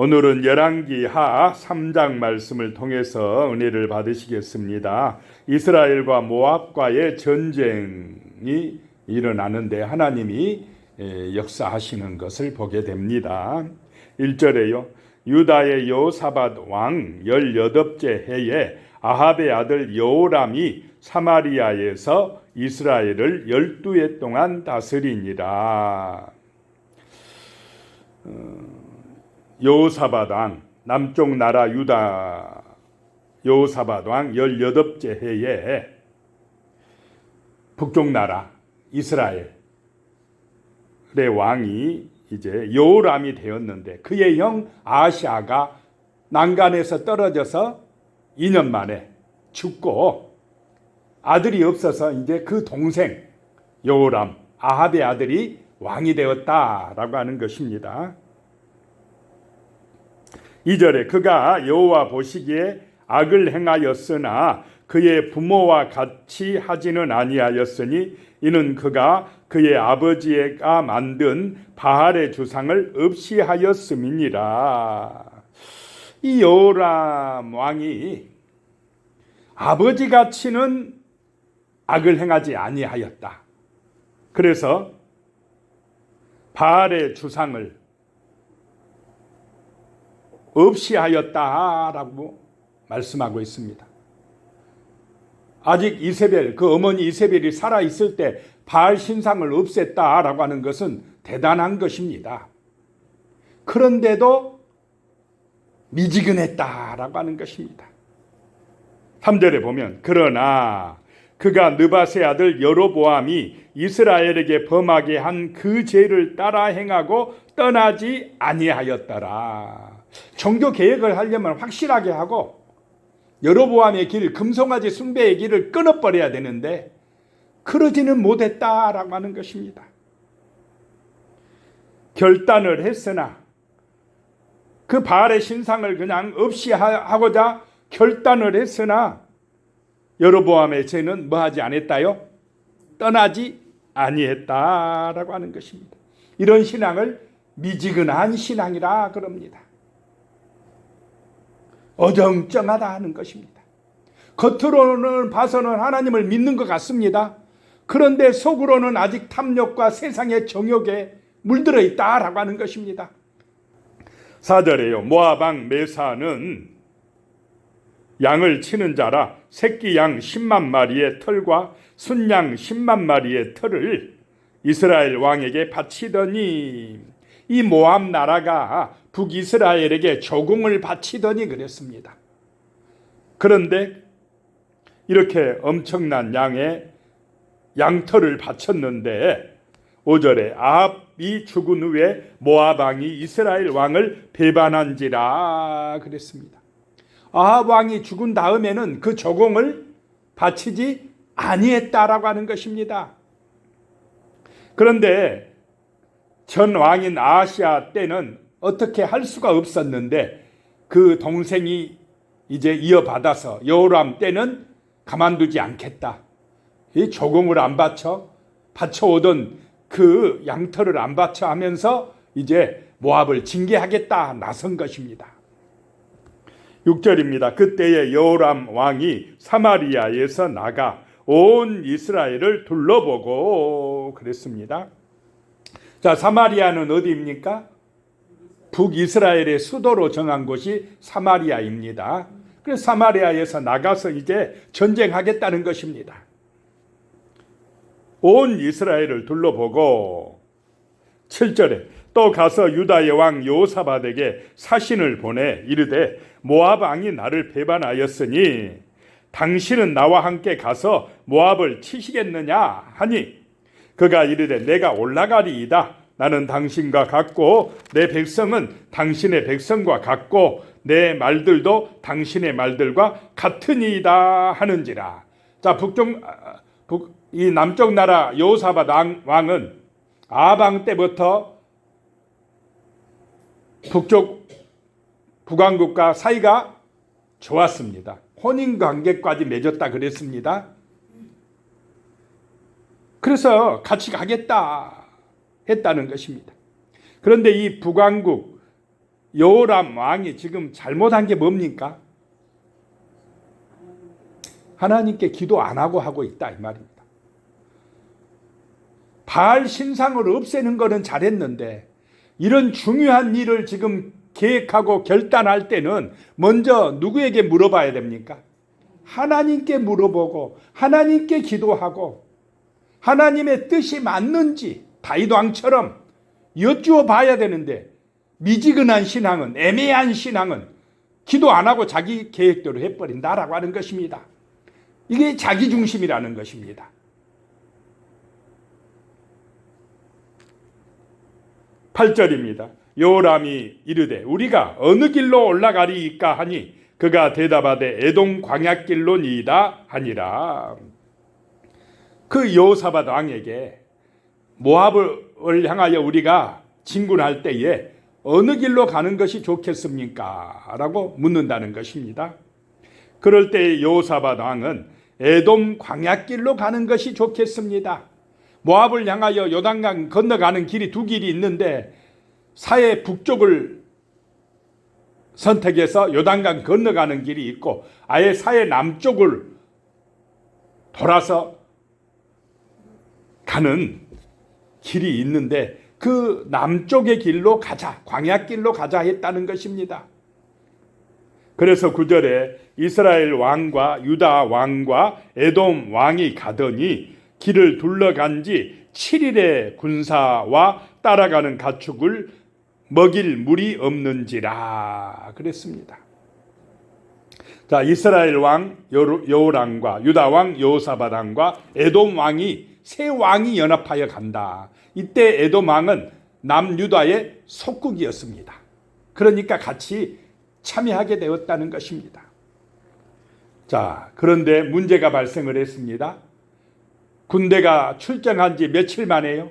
오늘은 열왕기하 3장 말씀을 통해서 은혜를 받으시겠습니다. 이스라엘과 모압과의 전쟁이 일어나는데 하나님이 역사하시는 것을 보게 됩니다. 1절에요. 유다의 여호사밧 왕 18째 해에 아합의 아들 여호람이 사마리아에서 이스라엘을 12해 동안 다스리니라. 여호사밧 왕, 남쪽 나라 유다 여호사밧 왕 18째 해에 북쪽 나라 이스라엘의 왕이 이제 여호람이 되었는데 그의 형 아하시아가 난간에서 떨어져서 2년 만에 죽고 아들이 없어서 이제 그 동생 여호람 아합의 아들이 왕이 되었다라고 하는 것입니다. 2절에 그가 여호와 보시기에 악을 행하였으나 그의 부모와 같이 하지는 아니하였으니 이는 그가 그의 아버지가 만든 바알의 주상을 없이 하였음이니라. 이 여호람 왕이 아버지같이는 악을 행하지 아니하였다. 그래서 바알의 주상을 없이 하였다라고 말씀하고 있습니다. 아직 이세벨, 그 어머니 이세벨이 살아있을 때 바알 신상을 없앴다라고 하는 것은 대단한 것입니다. 그런데도 미지근했다라고 하는 것입니다. 3절에 보면 그러나 그가 느밧의 아들 여로보암이 이스라엘에게 범하게 한 그 죄를 따라 행하고 떠나지 아니하였더라. 종교 개혁을 하려면 확실하게 하고 여로보암의 길, 금송아지 숭배의 길을 끊어버려야 되는데 그러지는 못했다라고 하는 것입니다. 결단을 했으나 그 바알의 신상을 그냥 없이 하고자 결단을 했으나 여로보암의 죄는 뭐하지 않았다요? 떠나지 아니했다라고 하는 것입니다. 이런 신앙을 미지근한 신앙이라 그럽니다. 어정쩡하다 하는 것입니다. 겉으로는 봐서는 하나님을 믿는 것 같습니다. 그런데 속으로는 아직 탐욕과 세상의 정욕에 물들어 있다라고 하는 것입니다. 4절에요. 모압 왕 메사는 양을 치는 자라 새끼 양 10만 마리의 털과 순양 10만 마리의 털을 이스라엘 왕에게 바치더니 이 모압 나라가 북이스라엘에게 조공을 바치더니 그랬습니다. 그런데 이렇게 엄청난 양의 양털을 바쳤는데 5절에 아합이 죽은 후에 모압 왕이 이스라엘 왕을 배반한지라 그랬습니다. 아합 왕이 죽은 다음에는 그 조공을 바치지 아니했다라고 하는 것입니다. 그런데 전 왕인 아하시아 때는 어떻게 할 수가 없었는데 그 동생이 이제 이어받아서 여호람 때는 가만두지 않겠다. 이 조공을 안 바쳐오던 그 양털을 안 바쳐 하면서 이제 모압을 징계하겠다 나선 것입니다. 6절입니다. 그때에 여호람 왕이 사마리아에서 나가 온 이스라엘을 둘러보고 그랬습니다. 자, 사마리아는 어디입니까? 북이스라엘의 수도로 정한 곳이 사마리아입니다. 그래서 사마리아에서 나가서 이제 전쟁하겠다는 것입니다. 온 이스라엘을 둘러보고 7절에 또 가서 유다의 왕 여호사밧에게 사신을 보내 이르되 모압 왕이 나를 배반하였으니 당신은 나와 함께 가서 모압을 치시겠느냐 하니 그가 이르되 내가 올라가리이다. 나는 당신과 같고 내 백성은 당신의 백성과 같고 내 말들도 당신의 말들과 같으니이다 하는지라. 자, 이 남쪽 나라 여호사밧 왕은 아합 왕 때부터 북왕국과 사이가 좋았습니다. 혼인관계까지 맺었다 그랬습니다. 그래서 같이 가겠다 했다는 것입니다. 그런데 이 북왕국 여호람 왕이 지금 잘못한 게 뭡니까? 하나님께 기도 안 하고 있다 이 말입니다. 바알 신상을 없애는 거는 잘했는데 이런 중요한 일을 지금 계획하고 결단할 때는 먼저 누구에게 물어봐야 됩니까? 하나님께 물어보고 하나님께 기도하고 하나님의 뜻이 맞는지 다윗 왕처럼 여쭈어 봐야 되는데 미지근한 신앙은, 애매한 신앙은 기도 안 하고 자기 계획대로 해버린다라고 하는 것입니다. 이게 자기중심이라는 것입니다. 8절입니다. 여호람이 이르되 우리가 어느 길로 올라가리이까 하니 그가 대답하되 에돔 광야길로니이다 하니라. 그 여호사밧 왕에게 모압을 향하여 우리가 진군할 때에 어느 길로 가는 것이 좋겠습니까? 라고 묻는다는 것입니다. 그럴 때 여호사밧 왕은 에돔 광야길로 가는 것이 좋겠습니다. 모압을 향하여 요단강 건너가는 길이 두 길이 있는데 사해 북쪽을 선택해서 요단강 건너가는 길이 있고 아예 사해 남쪽을 돌아서 가는 길이 있는데 그 남쪽의 길로 가자, 광야길로 가자 했다는 것입니다. 그래서 9절에 이스라엘 왕과 유다 왕과 에돔 왕이 가더니 길을 둘러간 지 7일의 군사와 따라가는 가축을 먹일 물이 없는지라 그랬습니다. 자, 이스라엘 왕 여호람과 유다 왕 여호사밧 왕과 에돔 왕이 세 왕이 연합하여 간다. 이때 에돔 왕은 남유다의 속국이었습니다. 그러니까 같이 참여하게 되었다는 것입니다. 자, 그런데 문제가 발생을 했습니다. 군대가 출정한 지 며칠 만에요?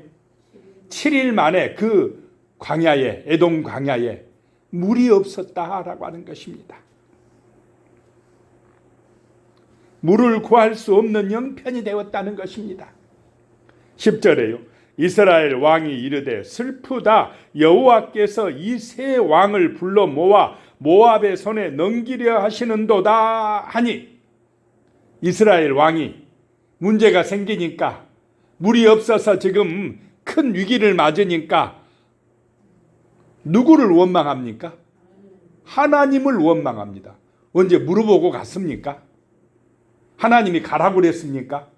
7일 만에 그 광야에, 에돔 광야에 물이 없었다라고 하는 것입니다. 물을 구할 수 없는 형편이 되었다는 것입니다. 10절에요. 이스라엘 왕이 이르되 슬프다 여호와께서 이 세 왕을 불러 모아 모압의 손에 넘기려 하시는도다 하니, 이스라엘 왕이 문제가 생기니까 물이 없어서 지금 큰 위기를 맞으니까 누구를 원망합니까? 하나님을 원망합니다. 언제 물어보고 갔습니까? 하나님이 가라고 그랬습니까?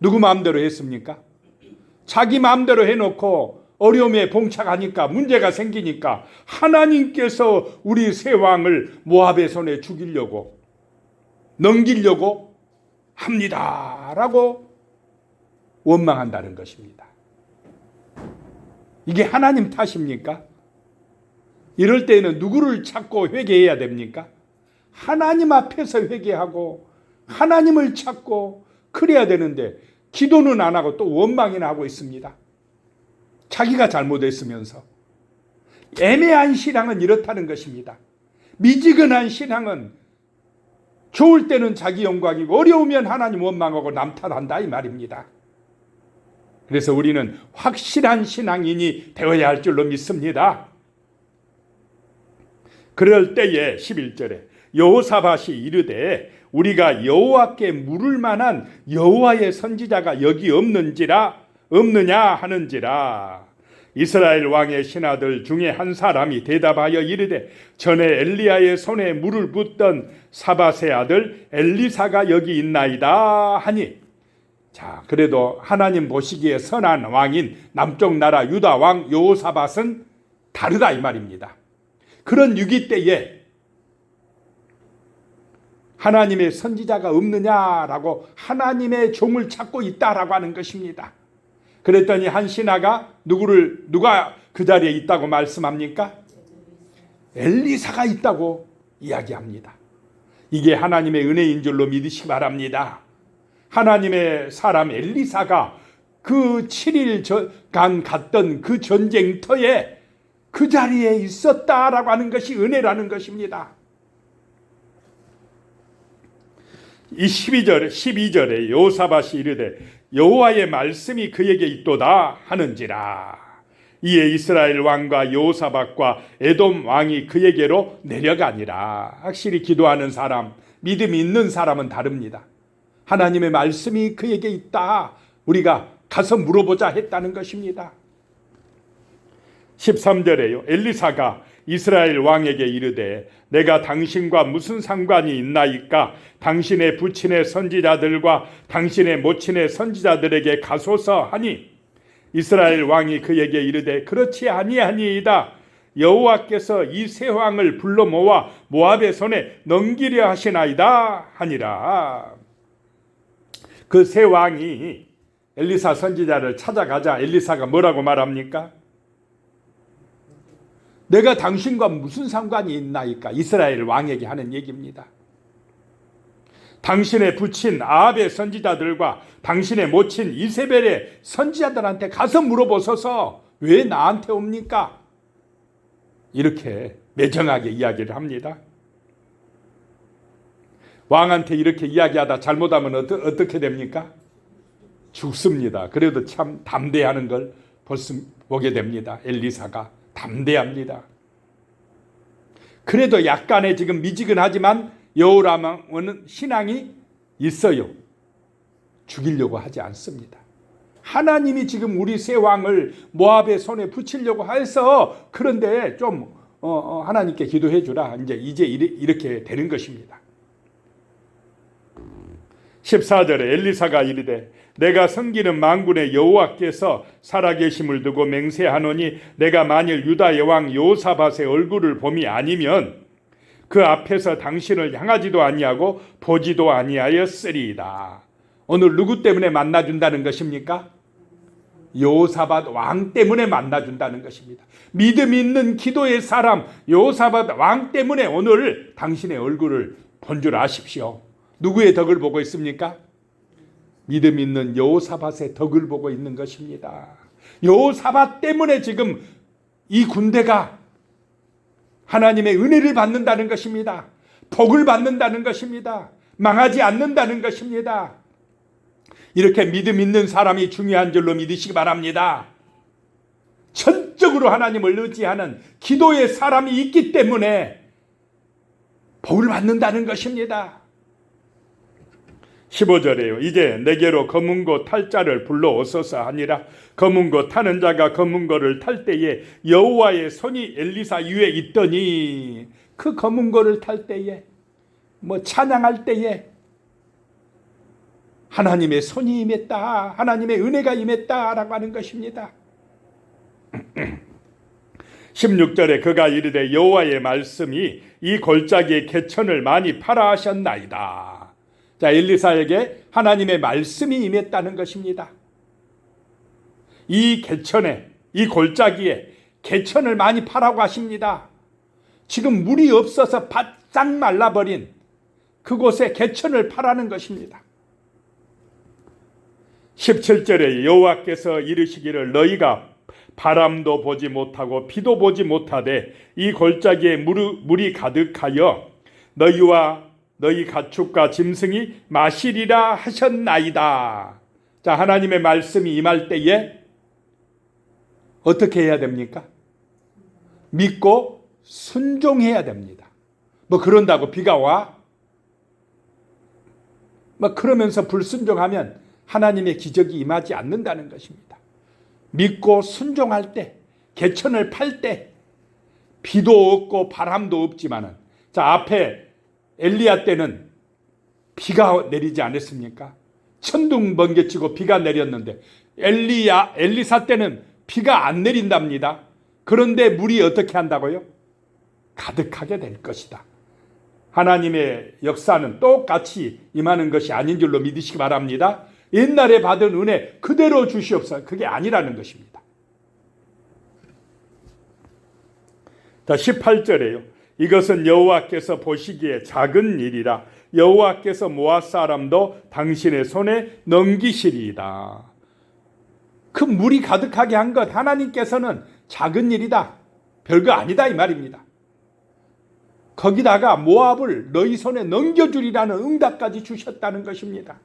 누구 마음대로 했습니까? 자기 마음대로 해놓고 어려움에 봉착하니까 문제가 생기니까 하나님께서 우리 세 왕을 모압의 손에 죽이려고 넘기려고 합니다라고 원망한다는 것입니다. 이게 하나님 탓입니까? 이럴 때에는 누구를 찾고 회개해야 됩니까? 하나님 앞에서 회개하고 하나님을 찾고 그래야 되는데 기도는 안 하고 또 원망이나 하고 있습니다. 자기가 잘못했으면서. 애매한 신앙은 이렇다는 것입니다. 미지근한 신앙은 좋을 때는 자기 영광이고 어려우면 하나님 원망하고 남 탓한다 이 말입니다. 그래서 우리는 확실한 신앙인이 되어야 할 줄로 믿습니다. 그럴 때에 11절에 여호사밧이 이르되 우리가 여호와께 물을 만한 여호와의 선지자가 여기 없느냐 하는지라. 이스라엘 왕의 신하들 중에 한 사람이 대답하여 이르되 전에 엘리야의 손에 물을 붓던 사밧의 아들 엘리사가 여기 있나이다 하니, 자, 그래도 하나님 보시기에 선한 왕인 남쪽 나라 유다 왕 여호사밧은 다르다 이 말입니다. 그런 위기 때에 하나님의 선지자가 없느냐라고 하나님의 종을 찾고 있다라고 하는 것입니다. 그랬더니 한 신하가 누가 그 자리에 있다고 말씀합니까? 엘리사가 있다고 이야기합니다. 이게 하나님의 은혜인 줄로 믿으시기 바랍니다. 하나님의 사람 엘리사가 그 7일간 갔던 그 전쟁터에 그 자리에 있었다라고 하는 것이 은혜라는 것입니다. 이 12절에 여호사밧이 이르되 여호와의 말씀이 그에게 있도다 하는지라. 이에 이스라엘 왕과 여호사밧과 에돔 왕이 그에게로 내려가니라. 확실히 기도하는 사람, 믿음이 있는 사람은 다릅니다. 하나님의 말씀이 그에게 있다, 우리가 가서 물어보자 했다는 것입니다. 13절에요. 엘리사가 이스라엘 왕에게 이르되 내가 당신과 무슨 상관이 있나이까? 당신의 부친의 선지자들과 당신의 모친의 선지자들에게 가소서 하니, 이스라엘 왕이 그에게 이르되 그렇지 아니하니이다. 여호와께서 이 세 왕을 불러 모아 모압의 손에 넘기려 하시나이다 하니라. 그 세 왕이 엘리사 선지자를 찾아가자 엘리사가 뭐라고 말합니까? 내가 당신과 무슨 상관이 있나이까? 이스라엘 왕에게 하는 얘기입니다. 당신의 부친 아합의 선지자들과 당신의 모친 이세벨의 선지자들한테 가서 물어보소서. 왜 나한테 옵니까? 이렇게 매정하게 이야기를 합니다. 왕한테 이렇게 이야기하다 잘못하면 어떻게 됩니까? 죽습니다. 그래도 참 담대하는 걸 보게 됩니다. 엘리사가 담대합니다. 그래도 약간의 지금 미지근하지만 여호람은 신앙이 있어요. 죽이려고 하지 않습니다. 하나님이 지금 우리 세 왕을 모압의 손에 붙이려고 해서, 그런데 좀 하나님께 기도해 주라. 이제 이렇게 되는 것입니다. 14절에 엘리사가 이르되 내가 섬기는 만군의 여호와께서 살아계심을 두고 맹세하노니 내가 만일 유다의 왕 여호사밧의 얼굴을 봄이 아니면 그 앞에서 당신을 향하지도 아니하고 보지도 아니하였으리이다. 오늘 누구 때문에 만나준다는 것입니까? 여호사밧 왕 때문에 만나준다는 것입니다. 믿음 있는 기도의 사람 여호사밧 왕 때문에 오늘 당신의 얼굴을 본 줄 아십시오. 누구의 덕을 보고 있습니까? 믿음 있는 여호사밧의 덕을 보고 있는 것입니다. 여호사밧 때문에 지금 이 군대가 하나님의 은혜를 받는다는 것입니다. 복을 받는다는 것입니다. 망하지 않는다는 것입니다. 이렇게 믿음 있는 사람이 중요한 줄로 믿으시기 바랍니다. 전적으로 하나님을 의지하는 기도의 사람이 있기 때문에 복을 받는다는 것입니다. 15절에요. 이제 내게로 검은고 탈 자를 불러오소서 하니라. 검은고 타는 자가 검은고를 탈 때에 여호와의 손이 엘리사 위에 있더니, 그 검은고를 탈 때에 찬양할 때에 하나님의 손이 임했다, 하나님의 은혜가 임했다라고 하는 것입니다. 16절에 그가 이르되 여호와의 말씀이 이 골짜기의 개천을 많이 팔아 하셨나이다. 자, 엘리사에게 하나님의 말씀이 임했다는 것입니다. 이 개천에, 이 골짜기에 개천을 많이 파라고 하십니다. 지금 물이 없어서 바싹 말라버린 그곳에 개천을 파라는 것입니다. 17절에 여호와께서 이르시기를 너희가 바람도 보지 못하고 비도 보지 못하되 이 골짜기에 물이 가득하여 너희와 너희 가축과 짐승이 마시리라 하셨나이다. 자, 하나님의 말씀이 임할 때에 어떻게 해야 됩니까? 믿고 순종해야 됩니다. 그런다고 비가 와? 그러면서 불순종하면 하나님의 기적이 임하지 않는다는 것입니다. 믿고 순종할 때, 개천을 팔 때, 비도 없고 바람도 없지만은, 자, 앞에 엘리야 때는 비가 내리지 않았습니까? 천둥 번개치고 비가 내렸는데 엘리사 때는 비가 안 내린답니다. 그런데 물이 어떻게 한다고요? 가득하게 될 것이다. 하나님의 역사는 똑같이 임하는 것이 아닌 줄로 믿으시기 바랍니다. 옛날에 받은 은혜 그대로 주시옵소서. 그게 아니라는 것입니다. 자, 18절에요. 이것은 여호와께서 보시기에 작은 일이라 여호와께서 모압 사람도 당신의 손에 넘기시리이다. 그 물이 가득하게 한 것 하나님께서는 작은 일이다, 별거 아니다 이 말입니다. 거기다가 모압을 너희 손에 넘겨주리라는 응답까지 주셨다는 것입니다.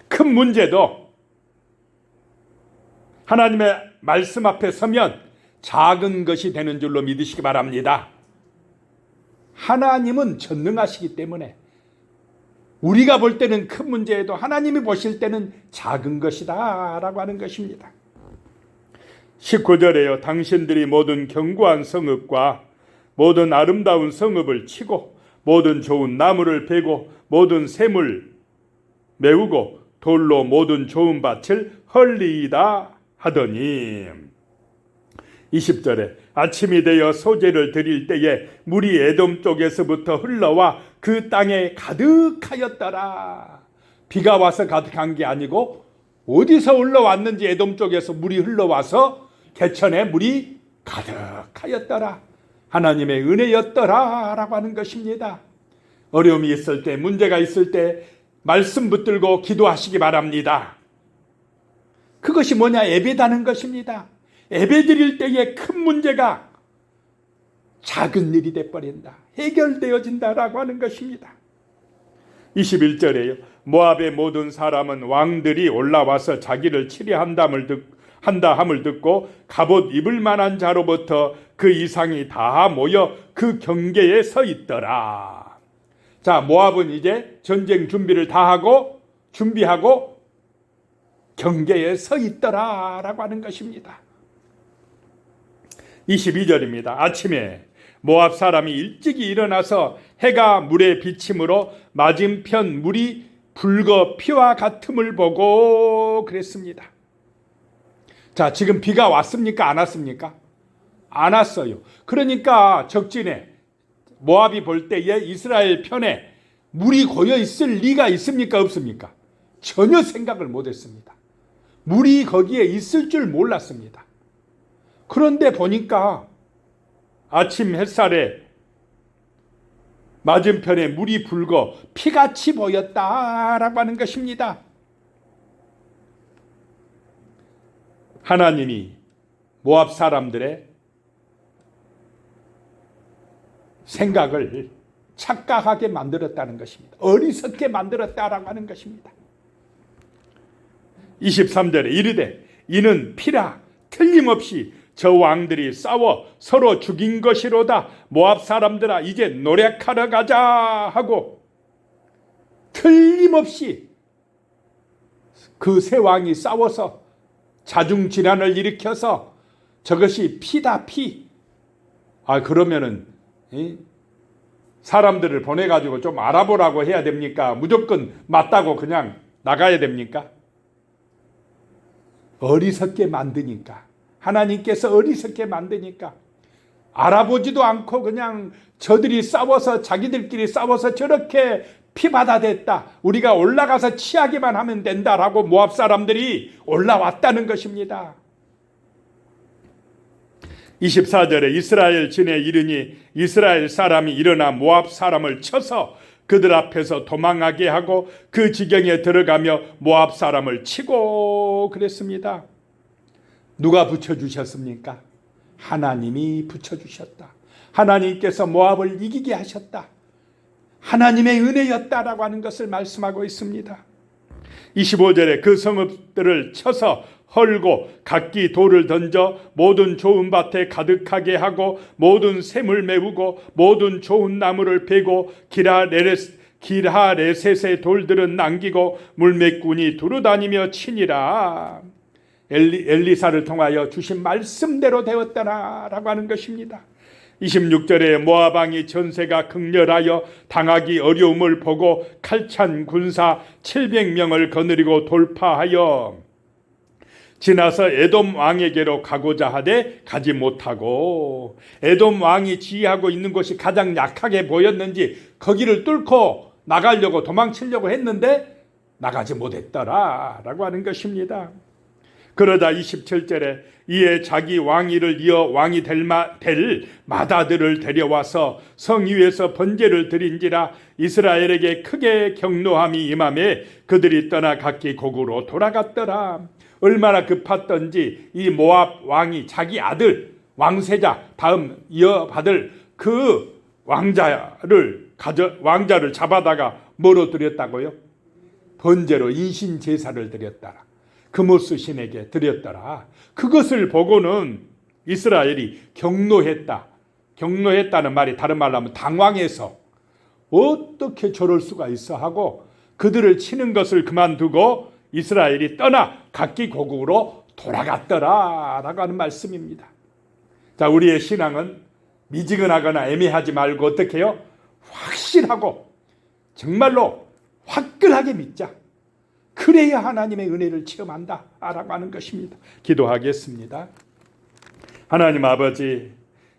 큰 문제도 하나님의 말씀 앞에 서면 작은 것이 되는 줄로 믿으시기 바랍니다. 하나님은 전능하시기 때문에 우리가 볼 때는 큰 문제에도 하나님이 보실 때는 작은 것이다 라고 하는 것입니다. 19절에요. 당신들이 모든 견고한 성읍과 모든 아름다운 성읍을 치고 모든 좋은 나무를 베고 모든 샘을 메우고 돌로 모든 좋은 밭을 헐리이다 하더니 20절에 아침이 되어 소재를 드릴 때에 물이 에돔 쪽에서부터 흘러와 그 땅에 가득하였더라. 비가 와서 가득한 게 아니고 어디서 흘러왔는지 에돔 쪽에서 물이 흘러와서 개천에 물이 가득하였더라. 하나님의 은혜였더라 라고 하는 것입니다. 어려움이 있을 때, 문제가 있을 때 말씀 붙들고 기도하시기 바랍니다. 그것이 뭐냐? 예배다는 것입니다. 예배 드릴 때에 큰 문제가 작은 일이 돼버린다. 해결되어진다라고 하는 것입니다. 21절에요. 모압의 모든 사람은 왕들이 올라와서 자기를 치리한다 함을 듣고 갑옷 입을 만한 자로부터 그 이상이 다 모여 그 경계에 서 있더라. 자, 모압은 이제 전쟁 준비를 다 하고 준비하고 경계에 서 있더라라고 하는 것입니다. 22절입니다. 아침에 모압 사람이 일찍이 일어나서 해가 물에 비침으로 맞은편 물이 붉어 피와 같음을 보고 그랬습니다. 자, 지금 비가 왔습니까? 안 왔습니까? 안 왔어요. 그러니까 적진에 모압이 볼 때에 이스라엘 편에 물이 고여 있을 리가 있습니까? 없습니까? 전혀 생각을 못했습니다. 물이 거기에 있을 줄 몰랐습니다. 그런데 보니까 아침 햇살에 맞은편에 물이 붉어 피같이 보였다라고 하는 것입니다. 하나님이 모압 사람들의 생각을 착각하게 만들었다는 것입니다. 어리석게 만들었다라고 하는 것입니다. 23절에 이르되 이는 피라 틀림없이 저 왕들이 싸워 서로 죽인 것이로다. 모압 사람들아 이제 노력하러 가자 하고 틀림없이 그 세 왕이 싸워서 자중질환을 일으켜서 저것이 피다 피. 그러면은 사람들을 보내가지고 좀 알아보라고 해야 됩니까? 무조건 맞다고 그냥 나가야 됩니까? 어리석게 만드니까, 하나님께서 어리석게 만드니까 알아보지도 않고 그냥 저들이 싸워서 자기들끼리 싸워서 저렇게 피바다 됐다. 우리가 올라가서 취하기만 하면 된다라고 모압 사람들이 올라왔다는 것입니다. 24절에 이스라엘 진에 이르니 이스라엘 사람이 일어나 모압 사람을 쳐서 그들 앞에서 도망하게 하고 그 지경에 들어가며 모압 사람을 치고 그랬습니다. 누가 붙여주셨습니까? 하나님이 붙여주셨다. 하나님께서 모압을 이기게 하셨다. 하나님의 은혜였다라고 하는 것을 말씀하고 있습니다. 25절에 그 성읍들을 쳐서 헐고 각기 돌을 던져 모든 좋은 밭에 가득하게 하고 모든 샘을 메우고 모든 좋은 나무를 베고 기라레셋의 돌들은 남기고 물매꾼이 두루다니며 치니라. 엘리사를 통하여 주신 말씀대로 되었다라고 하는 것입니다. 26절에 모압 왕이 전세가 극렬하여 당하기 어려움을 보고 칼찬 군사 700명을 거느리고 돌파하여 지나서 에돔 왕에게로 가고자 하되 가지 못하고 에돔 왕이 지휘하고 있는 곳이 가장 약하게 보였는지 거기를 뚫고 나가려고 도망치려고 했는데 나가지 못했더라라고 하는 것입니다. 그러다 27절에 이에 자기 왕위를 이어 왕이 될 마다들을 데려와서 성 위에서 번제를 드린지라 이스라엘에게 크게 경노함이 임하매 그들이 떠나 각기 고국으로 돌아갔더라. 얼마나 급했던지 이 모압 왕이 자기 아들 왕세자 다음 이어받을 그 왕자를 잡아다가 뭐로 드렸다고요? 번제로 인신 제사를 드렸다라. 그모스 신에게 드렸더라. 그것을 보고는 이스라엘이 경노했다. 경노했다는 말이 다른 말로 하면 당황해서 어떻게 저럴 수가 있어 하고 그들을 치는 것을 그만두고 이스라엘이 떠나 각기 고국으로 돌아갔더라라고 하는 말씀입니다. 자, 우리의 신앙은 미지근하거나 애매하지 말고 어떻게 해요? 확실하고 정말로 화끈하게 믿자. 그래야 하나님의 은혜를 체험한다 라고 하는 것입니다. 기도하겠습니다. 하나님 아버지,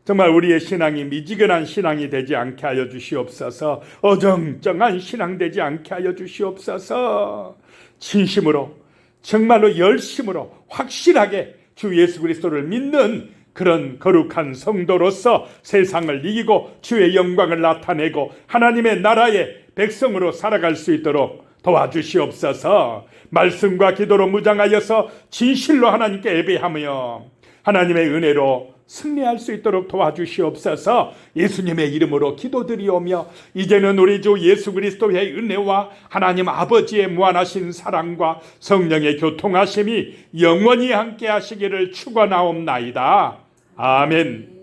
정말 우리의 신앙이 미지근한 신앙이 되지 않게 하여 주시옵소서. 어정쩡한 신앙 되지 않게 하여 주시옵소서. 진심으로 정말로 열심으로 확실하게 주 예수 그리스도를 믿는 그런 거룩한 성도로서 세상을 이기고 주의 영광을 나타내고 하나님의 나라의 백성으로 살아갈 수 있도록 도와주시옵소서. 말씀과 기도로 무장하여서 진실로 하나님께 예배하며 하나님의 은혜로 승리할 수 있도록 도와주시옵소서. 예수님의 이름으로 기도드리오며 이제는 우리 주 예수 그리스도의 은혜와 하나님 아버지의 무한하신 사랑과 성령의 교통하심이 영원히 함께 하시기를 축원하옵나이다. 아멘.